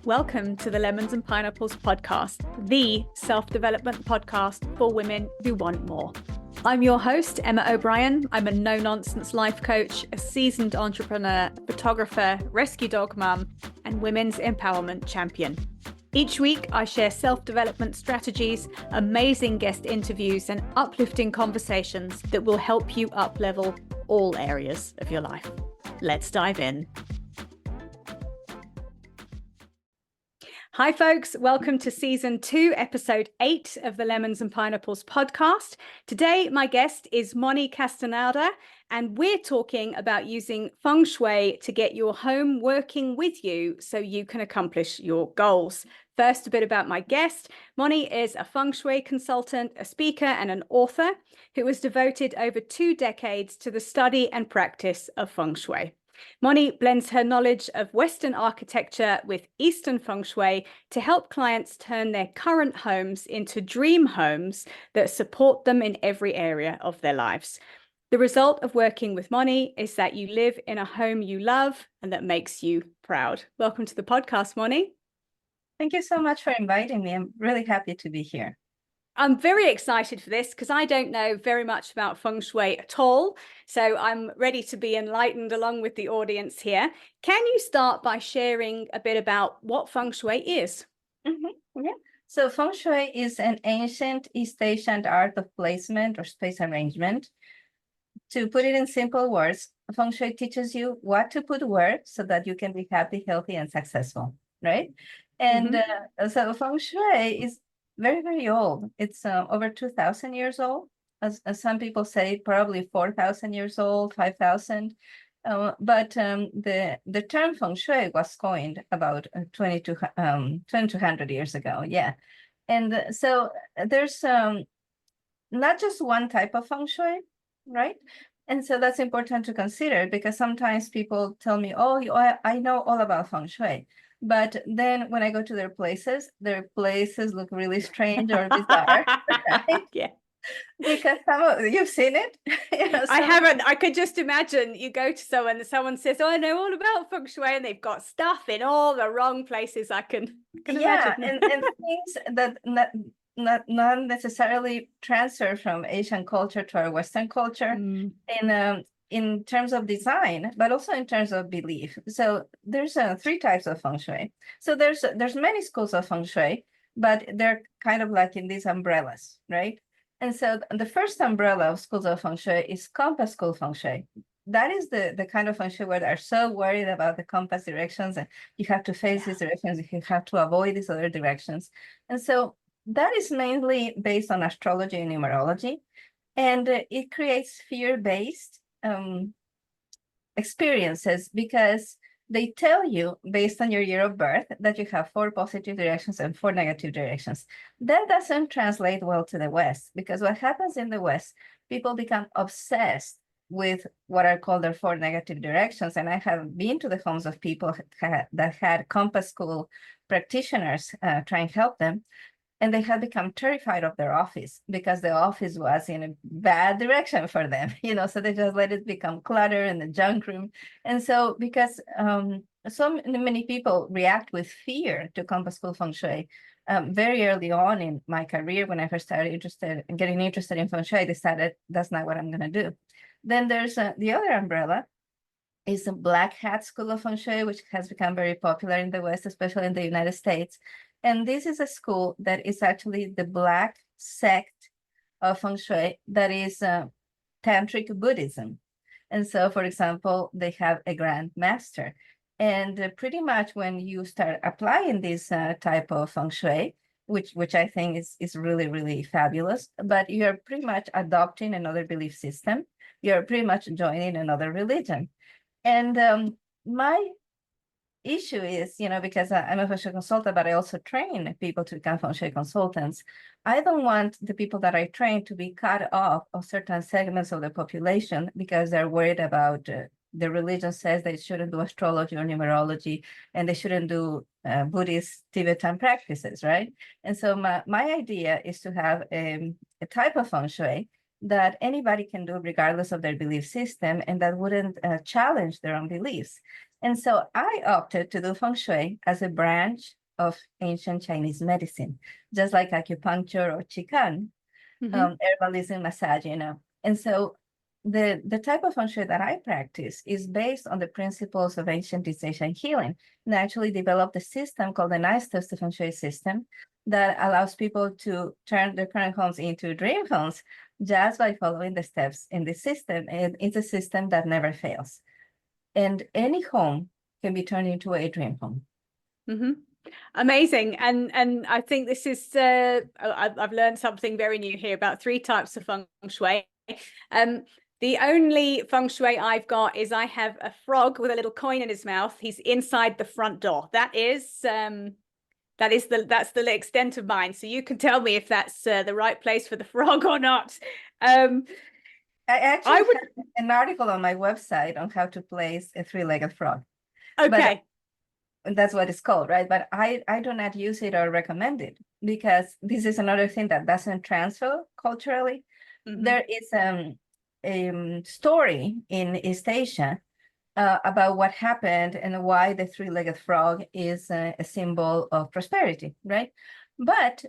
Welcome to the Lemons and Pineapples podcast, the self-development podcast for women who want more. I'm your host, Emma O'Brien. I'm a no-nonsense life coach, a seasoned entrepreneur, photographer, rescue dog mum, and women's empowerment champion. Each week, I share self-development strategies, amazing guest interviews, and uplifting conversations that will help you up-level all areas of your life. Let's dive in. Hi, folks. Welcome to Season 2, Episode 8 of the Lemons and Pineapples podcast. Today, my guest is Moni Castaneda, and we're talking about using Feng Shui to get your home working with you so you can accomplish your goals. First, a bit about my guest. Moni is a Feng Shui consultant, a speaker, and an author who has devoted over 2 decades to the study and practice of Feng Shui. Moni blends her knowledge of Western architecture with Eastern Feng Shui to help clients turn their current homes into dream homes that support them in every area of their lives. The result of working with Moni is that you live in a home you love and that makes you proud. Welcome to the podcast, Moni. Thank you so much for inviting me. I'm really happy to be here. I'm very excited for this because I don't know very much about Feng Shui at all. So I'm ready to be enlightened along with the audience here. Can you start by sharing a bit about what Feng Shui is? Yeah. So Feng Shui is an ancient East Asian art of placement or space arrangement. To put it in simple words, Feng Shui teaches you what to put where so that you can be happy, healthy, and successful, right? And so Feng Shui is very, very old. It's over 2,000 years old. As some people say, probably 4,000 years old, 5,000. But the term Feng Shui was coined about 2,200 years ago. Yeah. And so there's not just one type of Feng Shui, right? And so that's important to consider because sometimes people tell me, oh, I know all about Feng Shui. But then when I go to their places look really strange or bizarre, right? Yeah. Because you've seen it. I haven't. I could just imagine you go to someone says, oh, I know all about Feng Shui, and they've got stuff in all the wrong places. I can imagine. and things that not necessarily transfer from Asian culture to our Western culture. In terms of design, but also in terms of belief. So there's 3 types of Feng Shui. So there's many schools of Feng Shui, but they're kind of like in these umbrellas, right? And so the first umbrella of schools of Feng Shui is compass school Feng Shui. That is the kind of Feng Shui where they're so worried about the compass directions and you have to face these directions, you have to avoid these other directions. And so that is mainly based on astrology and numerology. And it creates fear-based experiences because they tell you based on your year of birth that you have 4 positive directions and 4 negative directions. That doesn't translate well to the West because what happens in the West, people become obsessed with what are called their 4 negative directions. And I have been to the homes of people that had compass school practitioners try and help them. And they had become terrified of their office because the office was in a bad direction for them, so they just let it become clutter in the junk room. And so because so many people react with fear to compass school Feng Shui, very early on in my career, when I first started getting interested in Feng Shui, I decided that's not what I'm going to do. Then there's the other umbrella is a Black Hat School of Feng Shui, which has become very popular in the West, especially in the United States. And this is a school that is actually the Black sect of Feng Shui that is Tantric Buddhism. And so, for example, they have a Grand Master. And pretty much when you start applying this type of Feng Shui, which I think is really, really fabulous, but you're pretty much adopting another belief system. You're pretty much joining another religion. And my issue is, because I'm a Feng Shui consultant, but I also train people to become Feng Shui consultants. I don't want the people that I train to be cut off of certain segments of the population because they're worried about the religion says they shouldn't do astrology or numerology and they shouldn't do Buddhist Tibetan practices, right? And so my idea is to have a type of Feng Shui that anybody can do regardless of their belief system and that wouldn't challenge their own beliefs. And so I opted to do Feng Shui as a branch of ancient Chinese medicine, just like acupuncture or Qigong, herbalism, massage, you know. And so the type of Feng Shui that I practice is based on the principles of ancient East Asian healing, and I actually developed a system called the 9 Steps to Feng Shui system that allows people to turn their current homes into dream homes just by following the steps in the system. And it's a system that never fails. And any home can be turned into a dream home. Amazing. And I think this is I've learned something very new here about 3 types of feng shui. The only feng shui I've got is I have a frog with a little coin in his mouth. He's inside the front door. That's the extent of mine. So you can tell me if that's the right place for the frog or not. I actually have an article on my website on how to place a 3-legged frog. Okay. But that's what it's called, right? But I do not use it or recommend it because this is another thing that doesn't transfer culturally. There is a story in East Asia about what happened and why the 3-legged frog is a symbol of prosperity, right? But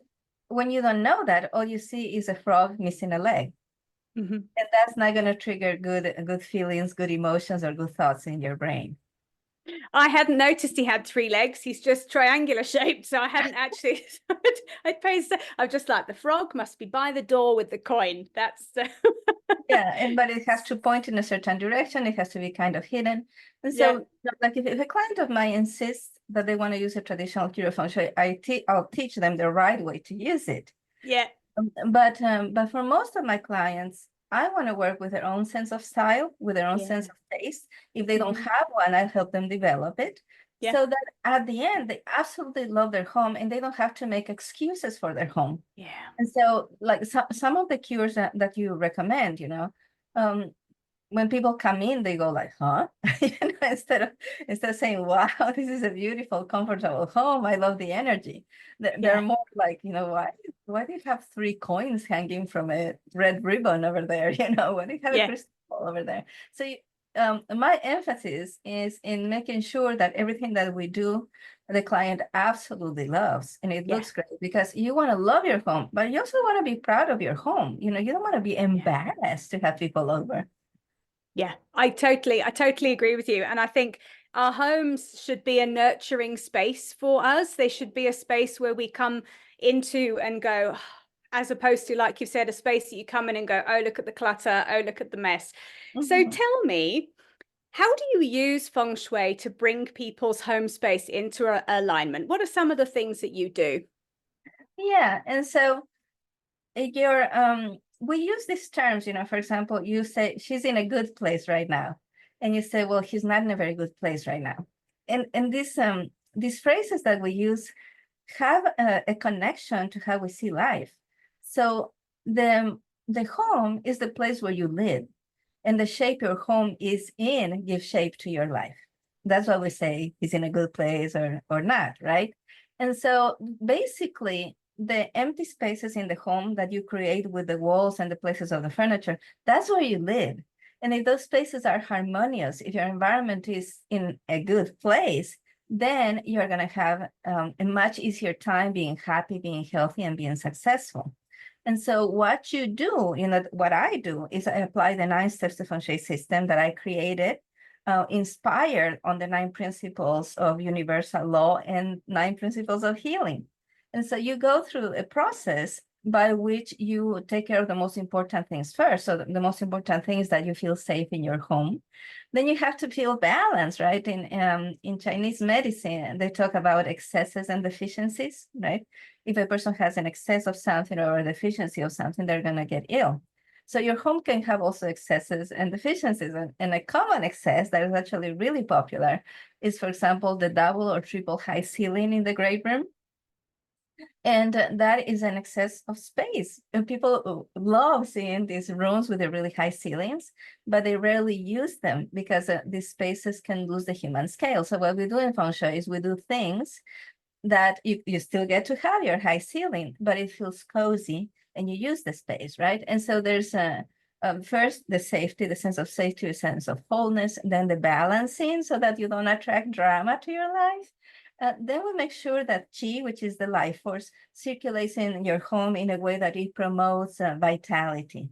when you don't know that, all you see is a frog missing a leg. And that's not going to trigger good feelings, good emotions, or good thoughts in your brain. I hadn't noticed he had 3 legs. He's just triangular shaped. So I hadn't actually, I'm just like, the frog must be by the door with the coin. That's yeah, but it has to point in a certain direction. It has to be kind of hidden. And so like if a client of mine insists that they want to use a traditional cure feng shui, I'll teach them the right way to use it. Yeah. But for most of my clients, I want to work with their own sense of style, with their own sense of taste. If they don't have one, I help them develop it. So that at the end, they absolutely love their home and they don't have to make excuses for their home. Yeah. And so like some of the cures that you recommend, you know, when people come in, they go like, huh? You know, instead of saying, wow, this is a beautiful, comfortable home. I love the energy. They're more like, you know, why do you have 3 coins hanging from a red ribbon over there? You know, why do you have a crystal ball over there? So my emphasis is in making sure that everything that we do, the client absolutely loves, and it looks great because you want to love your home, but you also want to be proud of your home. You know, you don't want to be embarrassed to have people over. Yeah, I totally agree with you. And I think our homes should be a nurturing space for us. They should be a space where we come into and go, as opposed to, like you said, a space that you come in and go, oh, look at the clutter. Oh, look at the mess. So tell me, how do you use feng shui to bring people's home space into alignment? What are some of the things that you do? Yeah, and so we use these terms, you know, for example, you say she's in a good place right now. And you say, well, he's not in a very good place right now. And these phrases that we use have a connection to how we see life. So the home is the place where you live, and the shape your home is in gives shape to your life. That's why we say he's in a good place or not, right? And so basically, the empty spaces in the home that you create with the walls and the places of the furniture, that's where you live. And if those spaces are harmonious, if your environment is in a good place, then you're going to have a much easier time being happy, being healthy, and being successful. And so what you do, you know, what I do is I apply the 9 steps to Feng Shui system that I created, inspired on the 9 principles of universal law and 9 principles of healing. And so you go through a process by which you take care of the most important things first. So the most important thing is that you feel safe in your home. Then you have to feel balanced, right? In Chinese medicine, they talk about excesses and deficiencies, right? If a person has an excess of something or a deficiency of something, they're going to get ill. So your home can have also excesses and deficiencies. And a common excess that is actually really popular is, for example, the double or triple high ceiling in the great room. And that is an excess of space. And people love seeing these rooms with the really high ceilings, but they rarely use them because these spaces can lose the human scale. So what we do in Feng Shui is we do things that you still get to have your high ceiling, but it feels cozy and you use the space, right? And so there's First, the safety, the sense of safety, the sense of wholeness, then the balancing so that you don't attract drama to your life. Then we make sure that qi, which is the life force, circulates in your home in a way that it promotes vitality.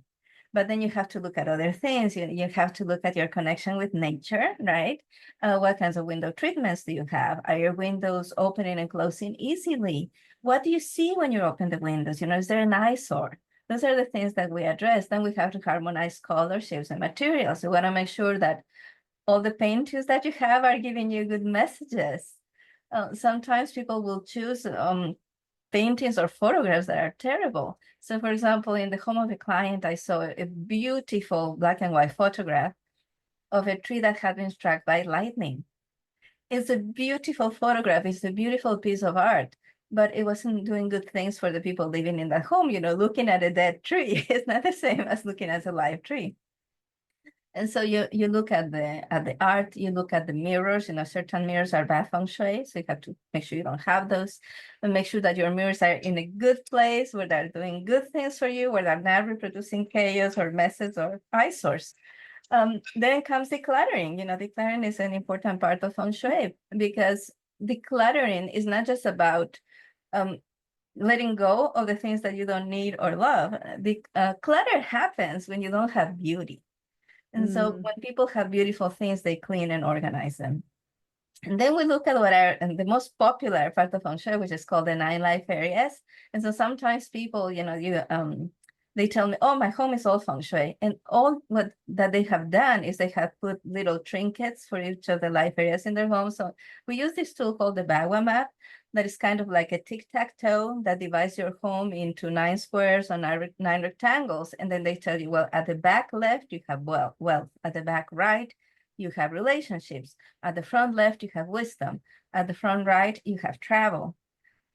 But then you have to look at other things. You have to look at your connection with nature, right? What kinds of window treatments do you have? Are your windows opening and closing easily? What do you see when you open the windows? Is there an eyesore? Those are the things that we address. Then we have to harmonize color, shapes, and materials. We want to make sure that all the paintings that you have are giving you good messages. Sometimes people will choose paintings or photographs that are terrible. So for example, in the home of a client, I saw a beautiful black and white photograph of a tree that had been struck by lightning. It's a beautiful photograph. It's a beautiful piece of art, but it wasn't doing good things for the people living in that home. Looking at a dead tree is not the same as looking at a live tree. And so you look at the art, you look at the mirrors. Certain mirrors are bad feng shui, so you have to make sure you don't have those, and make sure that your mirrors are in a good place where they're doing good things for you, where they're not reproducing chaos or messes or eyesores. Then comes decluttering. Decluttering is an important part of feng shui because decluttering is not just about letting go of the things that you don't need or love. The clutter happens when you don't have beauty. And so when people have beautiful things, they clean and organize them. And then we look at what are the most popular part of feng shui, which is called the 9 life areas. And so sometimes people, they tell me, oh, my home is all feng shui. And all that they have done is they have put little trinkets for each of the life areas in their home. So we use this tool called the Bagua map that is kind of like a tic-tac-toe that divides your home into 9 squares or 9 rectangles. And then they tell you, well, at the back left, you have wealth. At the back right, you have relationships. At the front left, you have wisdom. At the front right, you have travel.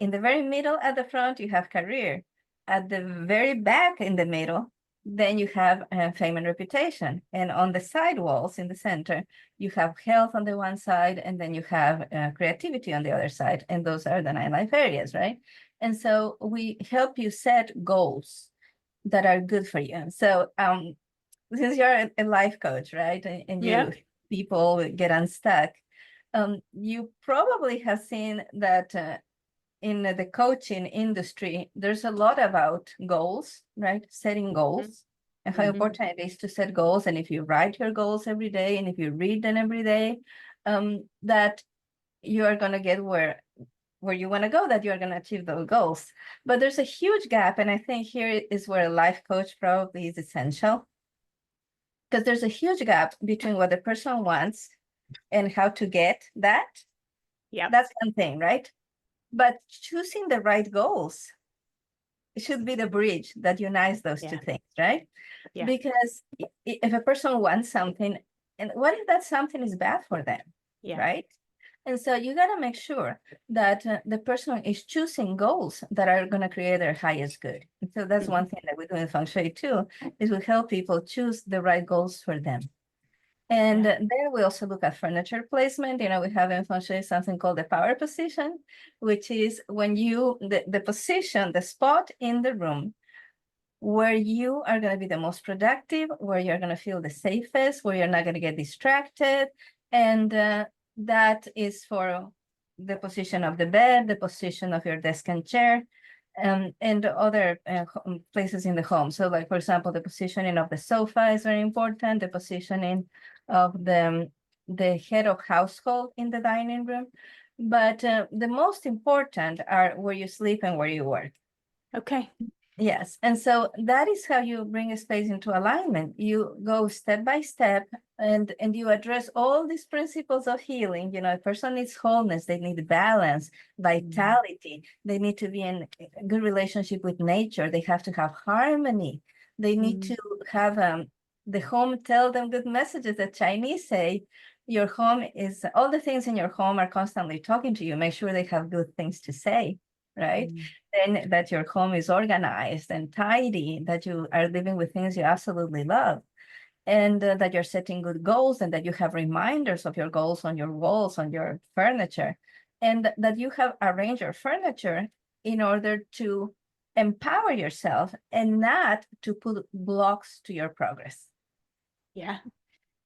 In the very middle at the front, you have career. At the very back in the middle, then you have fame and reputation. And on the side walls in the center, you have health on the one side, and then you have creativity on the other side. And those are the 9 life areas, right? And so we help you set goals that are good for you. So since you're a life coach, right? And you people get unstuck, you probably have seen that in the coaching industry, there's a lot about goals, right? Setting goals and how important it is to set goals. And if you write your goals every day, and if you read them every day, that you are going to get where you want to go, that you are going to achieve those goals. But there's a huge gap. And I think here is where a life coach probably is essential, because there's a huge gap between what the person wants and how to get that. Yeah, that's one thing, right? But choosing the right goals should be the bridge that unites those two things, right? Yeah. Because if a person wants something, and what if that something is bad for them, right? And so you got to make sure that the person is choosing goals that are going to create their highest good. And so that's one thing that we do in feng shui too, is we help people choose the right goals for them. And then we also look at furniture placement. We have in feng shui something called the power position, which is when the position, the spot in the room where you are going to be the most productive, where you're going to feel the safest, where you're not going to get distracted. And that is for the position of the bed, the position of your desk and chair, and other places in the home. So like, for example, the positioning of the sofa is very important, the positioning of the head of household in the dining room. But the most important are where you sleep and where you work. Okay. Yes. And so that is how you bring a space into alignment. You go step by step and you address all these principles of healing. A person needs wholeness, they need balance, vitality, they need to be in a good relationship with nature, they have to have harmony, they need to have the home tell them good messages. The Chinese say your home is, all the things in your home are constantly talking to you. Make sure they have good things to say, right? Then that your home is organized and tidy, that you are living with things you absolutely love, and that you're setting good goals, and that you have reminders of your goals on your walls, on your furniture, and that you have arranged your furniture in order to empower yourself and not to put blocks to your progress. Yeah.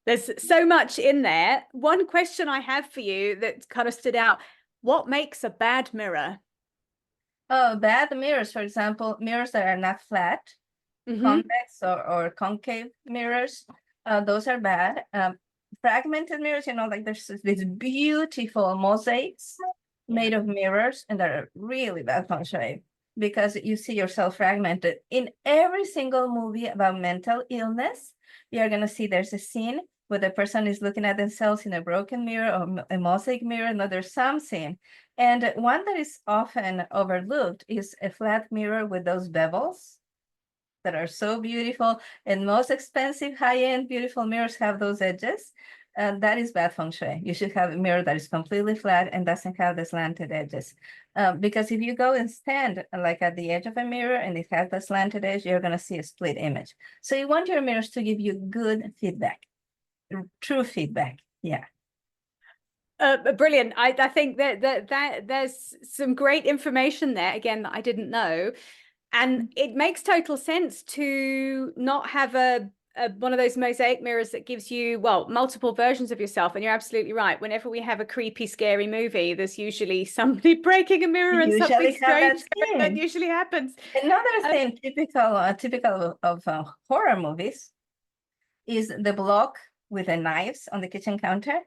There's so much in there. One question I have for you that kind of stood out. What makes a bad mirror? Oh, bad mirrors, for example, mirrors that are not flat, convex or concave mirrors, those are bad. Fragmented mirrors, like there's these beautiful mosaics made of mirrors, and they're really bad feng shui because you see yourself fragmented. In every single movie about mental illness, you're going to see there's a scene where the person is looking at themselves in a broken mirror or a mosaic mirror. No, there's some scene. And one that is often overlooked is a flat mirror with those bevels that are so beautiful. And most expensive, high-end, beautiful mirrors have those edges. And that is bad feng shui. You should have a mirror that is completely flat and doesn't have the slanted edges. Because if you go and stand like at the edge of a mirror and it has the slanted edge, you're going to see a split image. So you want your mirrors to give you good feedback, true feedback. Yeah. Brilliant. I think that there's some great information there, again, that I didn't know. And it makes total sense to not have a one of those mosaic mirrors that gives you, well, multiple versions of yourself. And you're absolutely right. Whenever we have a creepy, scary movie, there's usually somebody breaking a mirror and something strange that usually happens. Another thing typical of horror movies is the block with the knives on the kitchen counter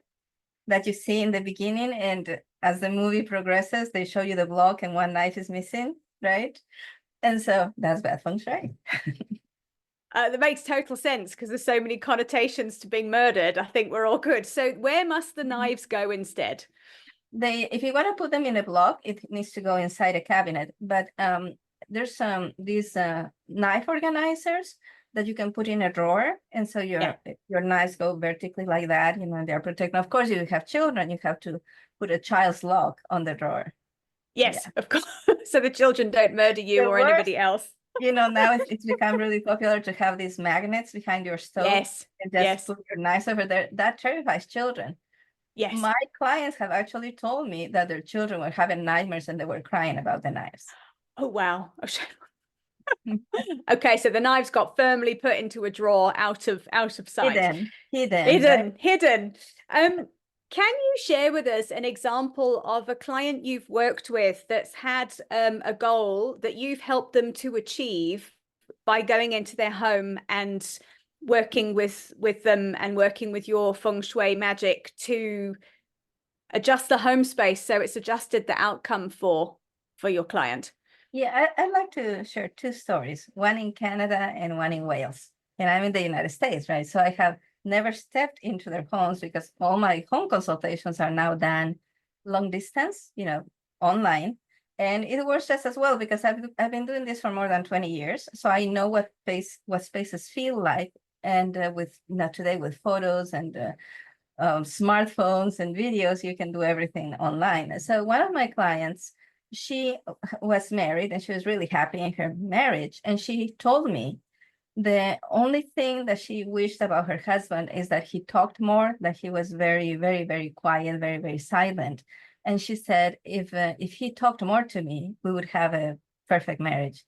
that you see in the beginning. And as the movie progresses, they show you the block and one knife is missing, right? And so that's bad feng shui. That makes total sense because there's so many connotations to being murdered. I think we're all good. So where must the knives go instead? If you want to put them in a block, it needs to go inside a cabinet. But there's these knife organizers that you can put in a drawer, and so your knives go vertically like that. They're protected. Of course, you have children, you have to put a child's lock on the drawer. Yes, of course, so the children don't murder you or anybody else. Now it's become really popular to have these magnets behind your stove. Yes, and just put your knives over there. That terrifies children. Yes. My clients have actually told me that their children were having nightmares and they were crying about the knives. Oh, wow. Okay, so the knives got firmly put into a drawer out of sight. Hidden. Can you share with us an example of a client you've worked with that's had a goal that you've helped them to achieve by going into their home and working with them and working with your feng shui magic to adjust the home space so it's adjusted the outcome for your client? Yeah, I'd like to share two stories, one in Canada and one in Wales. And I'm in the United States, right? So I have never stepped into their homes because all my home consultations are now done long distance, online. And it works just as well because I've been doing this for more than 20 years. So I know what spaces feel like. And today with photos and smartphones and videos, you can do everything online. So one of my clients, she was married and she was really happy in her marriage. And she told me the only thing that she wished about her husband is that he talked more, that he was very, very, very quiet, very, very silent. And she said, if he talked more to me, we would have a perfect marriage.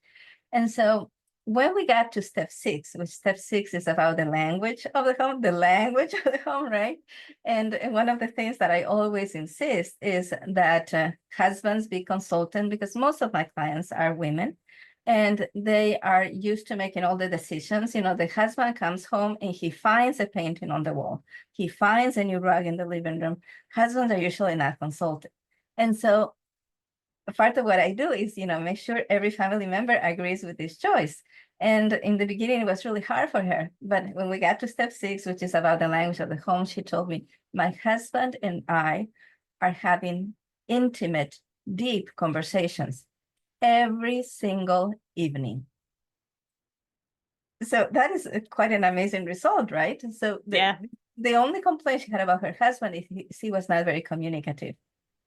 And so when we got to step 6, which step 6 is about the language of the home, right? And one of the things that I always insist is that husbands be consultant because most of my clients are women and they are used to making all the decisions. The husband comes home and he finds a painting on the wall. He finds a new rug in the living room. Husbands are usually not consulted. And so part of what I do is, make sure every family member agrees with this choice. And in the beginning, it was really hard for her. But when we got to step 6, which is about the language of the home, she told me, my husband and I are having intimate, deep conversations every single evening. So that is quite an amazing result, right? So the only complaint she had about her husband is he was not very communicative.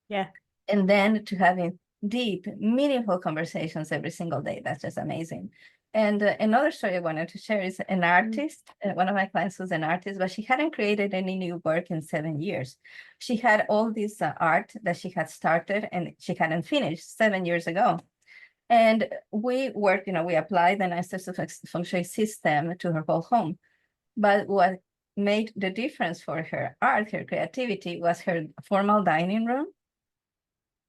Yeah. And then to having deep, meaningful conversations every single day. That's just amazing. And another story I wanted to share is an artist. One of my clients was an artist, but she hadn't created any new work in 7 years. She had all this art that she had started and she hadn't finished 7 years ago. And we worked, we applied the nice feng shui system to her whole home. But what made the difference for her art, her creativity, was her formal dining room.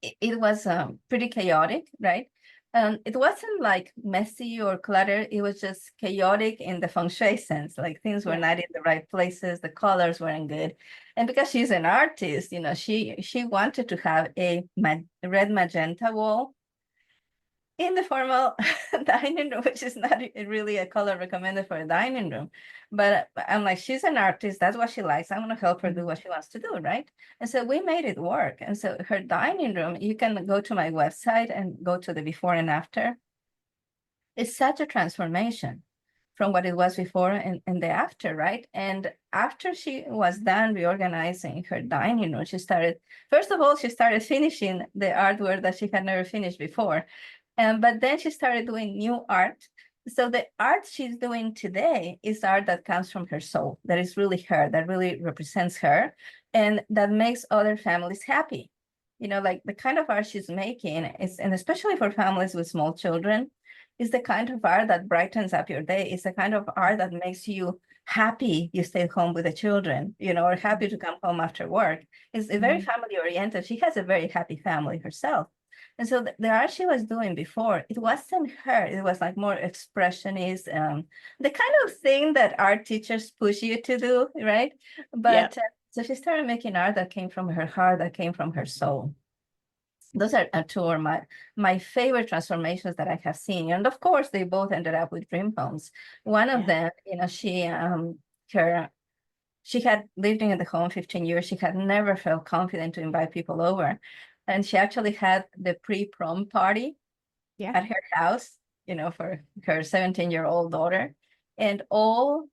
It was pretty chaotic, right? It wasn't like messy or cluttered. It was just chaotic in the feng shui sense. Like things were not in the right places. The colors weren't good. And because she's an artist, she wanted to have a red magenta wall in the formal dining room, which is not really a color recommended for a dining room. But I'm like, she's an artist. That's what she likes. I'm going to help her do what she wants to do, right? And so we made it work. And so her dining room, you can go to my website and go to the before and after. It's such a transformation from what it was before and the after, right? And after she was done reorganizing her dining room, first of all, she started finishing the artwork that she had never finished before. But then she started doing new art. So the art she's doing today is art that comes from her soul, that is really her, that really represents her, and that makes other families happy. Like the kind of art she's making is, and especially for families with small children, is the kind of art that brightens up your day. It's the kind of art that makes you happy you stay home with the children, or happy to come home after work. It's very family oriented. She has a very happy family herself. And so the art she was doing before, it wasn't her. It was like more expressionist, the kind of thing that art teachers push you to do, right? But so she started making art that came from her heart, that came from her soul. Those are two of my favorite transformations that I have seen. And of course, they both ended up with dream homes. One of them, she had lived in the home 15 years. She had never felt confident to invite people over. And she actually had the pre-prom party at her house, for her 17-year-old daughter. And all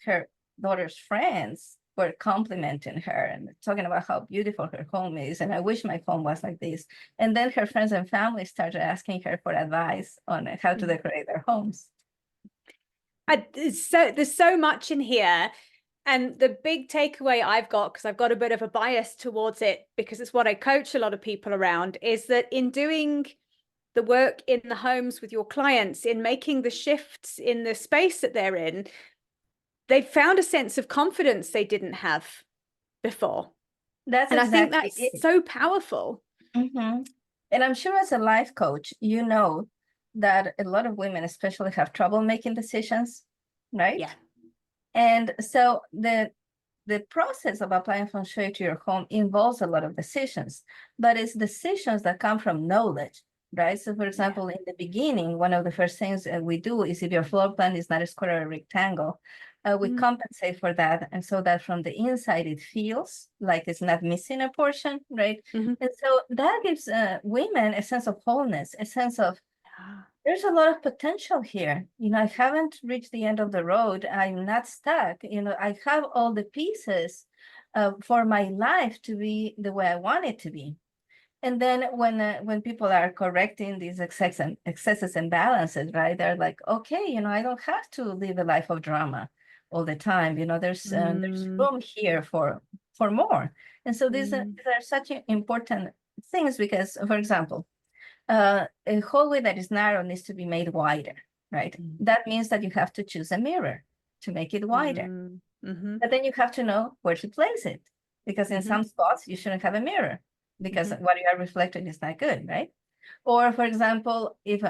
her daughter's friends were complimenting her and talking about how beautiful her home is. And I wish my home was like this. And then her friends and family started asking her for advice on how to decorate their homes. There's so much in here. And the big takeaway I've got, because I've got a bit of a bias towards it, because it's what I coach a lot of people around, is that in doing the work in the homes with your clients, in making the shifts in the space that they're in, they've found a sense of confidence they didn't have before. And I think that's so powerful. And I'm sure as a life coach, that a lot of women especially have trouble making decisions, right? Yeah. And so the process of applying feng shui to your home involves a lot of decisions, but it's decisions that come from knowledge, right? So for example, in the beginning, one of the first things we do is if your floor plan is not a square or a rectangle, we compensate for that. And so that from the inside, it feels like it's not missing a portion, right? And so that gives women a sense of wholeness, a sense of, there's a lot of potential here. I haven't reached the end of the road. I'm not stuck. I have all the pieces for my life to be the way I want it to be. And then when people are correcting these excesses and balances, right? They're like, okay, I don't have to live a life of drama all the time. There's room here for more. And so these are such important things because, for example, a hallway that is narrow needs to be made wider, right? That means that you have to choose a mirror to make it wider. But then you have to know where to place it, because in some spots you shouldn't have a mirror because what you are reflecting is not good, right? Or for example, if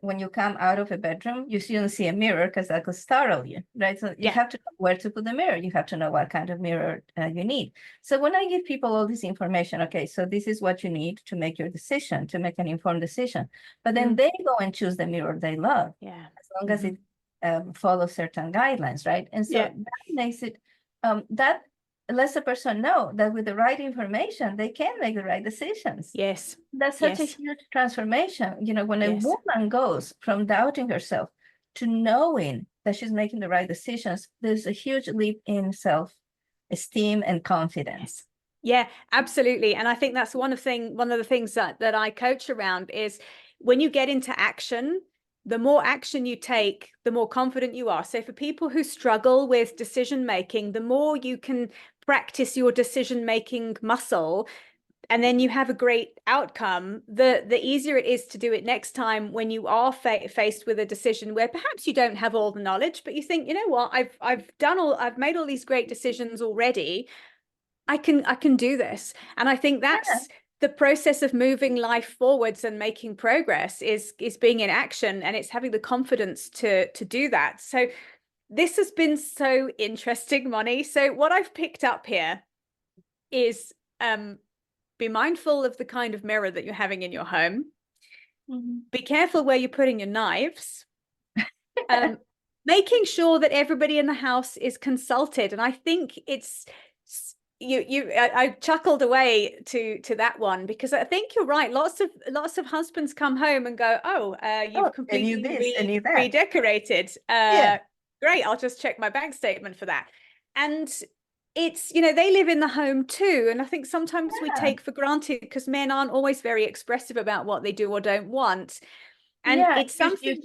when you come out of a bedroom, you shouldn't see a mirror because that could startle you, right? So you have to know where to put the mirror. You have to know what kind of mirror you need. So when I give people all this information, okay, so this is what you need to make your decision, to make an informed decision. But then they go and choose the mirror they love, as long as it follows certain guidelines, right? And so that makes it, that lets the person know that with the right information, they can make the right decisions. Yes. That's such a huge transformation. When a woman goes from doubting herself to knowing that she's making the right decisions, there's a huge leap in self-esteem and confidence. Yeah, absolutely. And I think that's one of the things that I coach around is when you get into action, the more action you take, the more confident you are. So for people who struggle with decision making, the more you can practice your decision making muscle, and then you have a great outcome, the easier it is to do it next time when you are faced with a decision where perhaps you don't have all the knowledge, but you think, you know what, I've made all these great decisions already. I can do this. And I think that's the process of moving life forwards and making progress is being in action, and it's having the confidence to do that. So this has been so interesting, Moni. So what I've picked up here is be mindful of the kind of mirror that you're having in your home. Be careful where you're putting your knives. Making sure that everybody in the house is consulted. And I think it's I chuckled away to that one, because I think you're right. Lots of husbands come home and go, oh, you've completely redecorated. Great, I'll just check my bank statement for that. And it's, they live in the home too. And I think sometimes we take for granted, because men aren't always very expressive about what they do or don't want. And it's something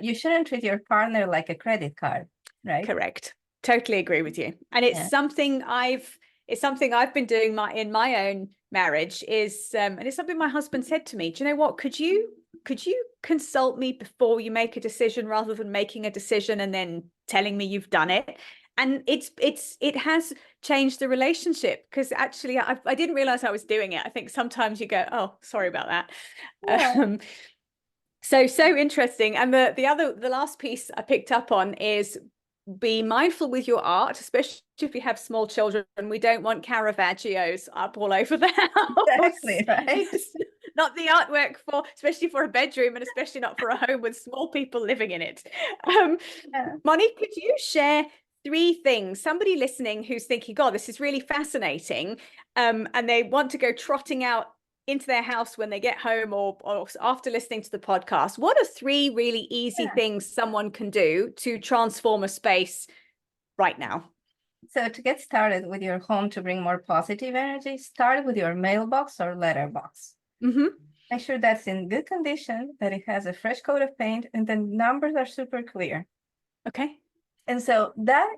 you shouldn't treat your partner like a credit card, right? Correct. Totally agree with you. And it's something I've been doing in my own marriage is, and it's something my husband said to me, do you know what, could you consult me before you make a decision, rather than making a decision and then telling me you've done it? And it has changed the relationship, because actually I didn't realize I was doing it. I think sometimes you go, oh, sorry about that. So interesting. And the last piece I picked up on is be mindful with your art, especially if you have small children. We don't want Caravaggios up all over the house. Exactly, right? Not the artwork especially for a bedroom, and especially not for a home with small people living in it. Moni, could you share 3 things, somebody listening who's thinking, God, this is really fascinating, and they want to go trotting out into their house when they get home, or after listening to the podcast, what are 3 really easy things someone can do to transform a space right now? So to get started with your home, to bring more positive energy, start with your mailbox or letterbox. Make sure that's in good condition, that it has a fresh coat of paint, and the numbers are super clear. Okay. And so that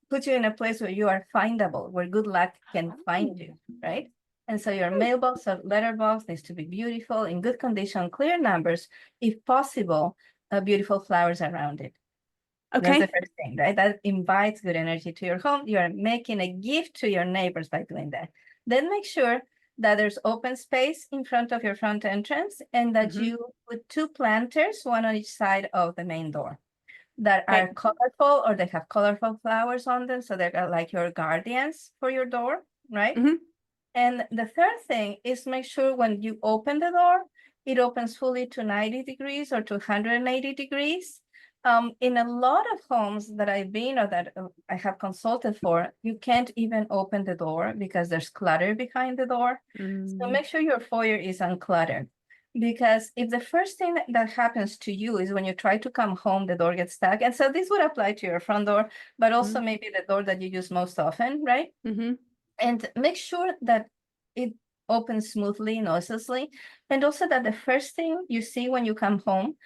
puts you in a place where you are findable, where good luck can find you, right? And so your mailbox or letterbox needs to be beautiful, in good condition, clear numbers, if possible, beautiful flowers around it. Okay. That's the first thing, right? That invites good energy to your home. You are making a gift to your neighbors by doing that. Then make sure that there's open space in front of your front entrance, and that you put 2 planters, one on each side of the main door, that are colorful, or they have colorful flowers on them. So they're like your guardians for your door, right? And the third thing is, make sure when you open the door, it opens fully to 90 degrees or to 180 degrees. In a lot of homes that I've been, or that I have consulted for, you can't even open the door because there's clutter behind the door. So make sure your foyer is uncluttered. Because if the first thing that happens to you is when you try to come home, the door gets stuck. And so this would apply to your front door, but also maybe the door that you use most often, right? And make sure that it opens smoothly, noiselessly. And also that the first thing you see when you come home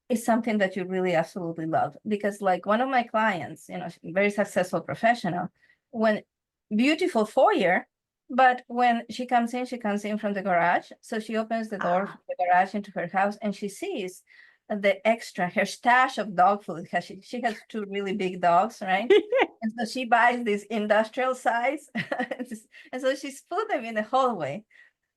is something that you really absolutely love. Because like one of my clients, very successful professional, when beautiful foyer, but when she comes in from the garage. So she opens the door from the garage into her house, and she sees her stash of dog food. She has 2 really big dogs, right? And so she buys this industrial size. And so she's put them in the hallway.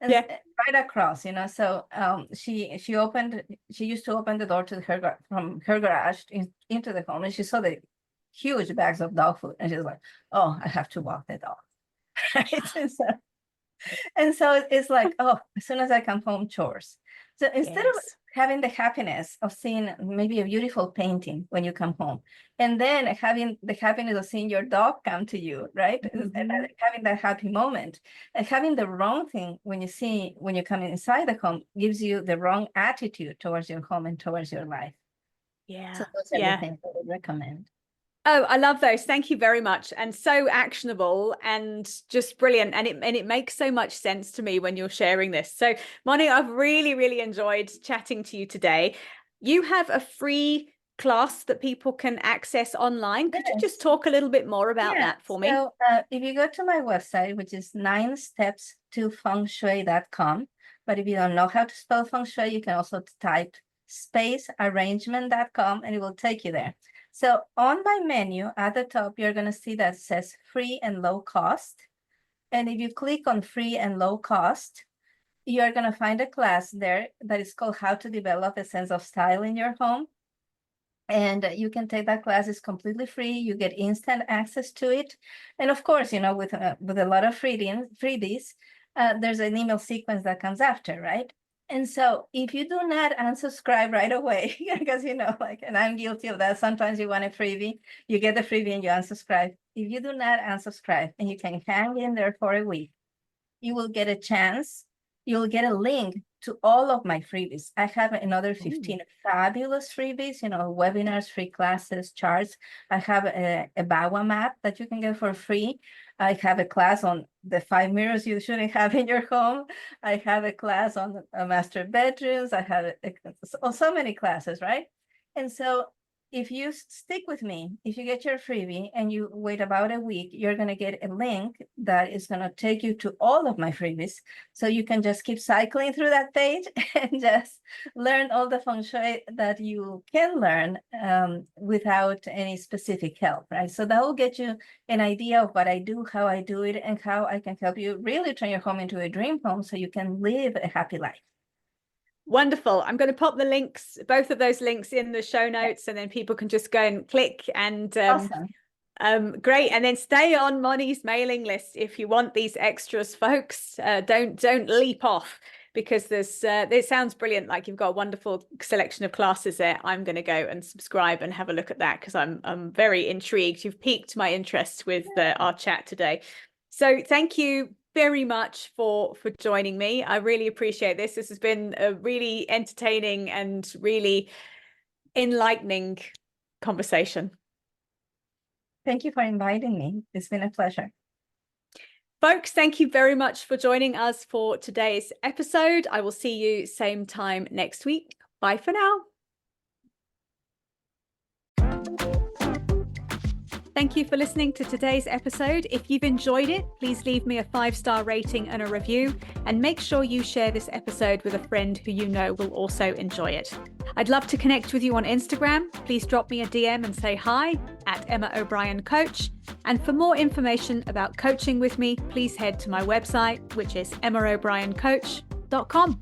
And right across, so she used to open the door to from her garage into the home, and she saw the huge bags of dog food, and she's like, oh, I have to walk the dog. Right? And so it's like, oh, as soon as I come home, chores. So instead of having the happiness of seeing maybe a beautiful painting when you come home, and then having the happiness of seeing your dog come to you, right? And having that happy moment, and having the wrong thing when you come inside the home gives you the wrong attitude towards your home and towards your life. So those are the things I would recommend. Oh, I love those. Thank you very much. And so actionable and just brilliant. And it makes so much sense to me when you're sharing this. So, Moni, I've really, really enjoyed chatting to you today. You have a free class that people can access online. Could you Yes. just talk a little bit more about that for me? So if you go to my website, which is 9steps2fengshui.com, but if you don't know how to spell feng shui, you can also type spacearrangement.com and it will take you there. So on my menu at the top, you're going to see that says free and low cost. And if you click on free and low cost, you're going to find a class there that is called How to Develop a Sense of Style in Your Home. And you can take that class. It's completely free. You get instant access to it. And of course, you know, with a lot of freebies, there's an email sequence that comes after, right? And so if you do not unsubscribe right away, because, you know, like, and I'm guilty of that. Sometimes you want a freebie, you get the freebie and you unsubscribe. If you do not unsubscribe and you can hang in there for a week, you will get a chance. You'll get a link to all of my freebies. I have another 15 fabulous freebies, you know, webinars, free classes, charts. I have a BAWA map that you can get for free. I have a class on the 5 mirrors you shouldn't have in your home. I have a class on master bedrooms. I have so many classes, right? And so if you stick with me, if you get your freebie and you wait about a week, you're going to get a link that is going to take you to all of my freebies. So you can just keep cycling through that page and just learn all the feng shui that you can learn without any specific help, right? So that will get you an idea of what I do, how I do it, and how I can help you really turn your home into a dream home so you can live a happy life. Wonderful. I'm going to pop the links, both of those links in the show notes, and then people can just go and click and Awesome. Great. And then stay on Moni's mailing list if you want these extras, folks. Don't leap off, because there's it sounds brilliant. Like you've got a wonderful selection of classes there. I'm going to go and subscribe and have a look at that, because I'm very intrigued. You've piqued my interest with our chat today. So thank you very much for joining me. I really appreciate this. This has been a really entertaining and really enlightening conversation. Thank you for inviting me. It's been a pleasure. Folks, thank you very much for joining us for today's episode. I will see you same time next week. Bye for now. Thank you for listening to today's episode. If you've enjoyed it, please leave me a 5-star rating and a review, and make sure you share this episode with a friend who you know will also enjoy it. I'd love to connect with you on Instagram. Please drop me a DM and say hi at Emma O'Brien Coach. And for more information about coaching with me, please head to my website, which is emmaobrien.coach.com.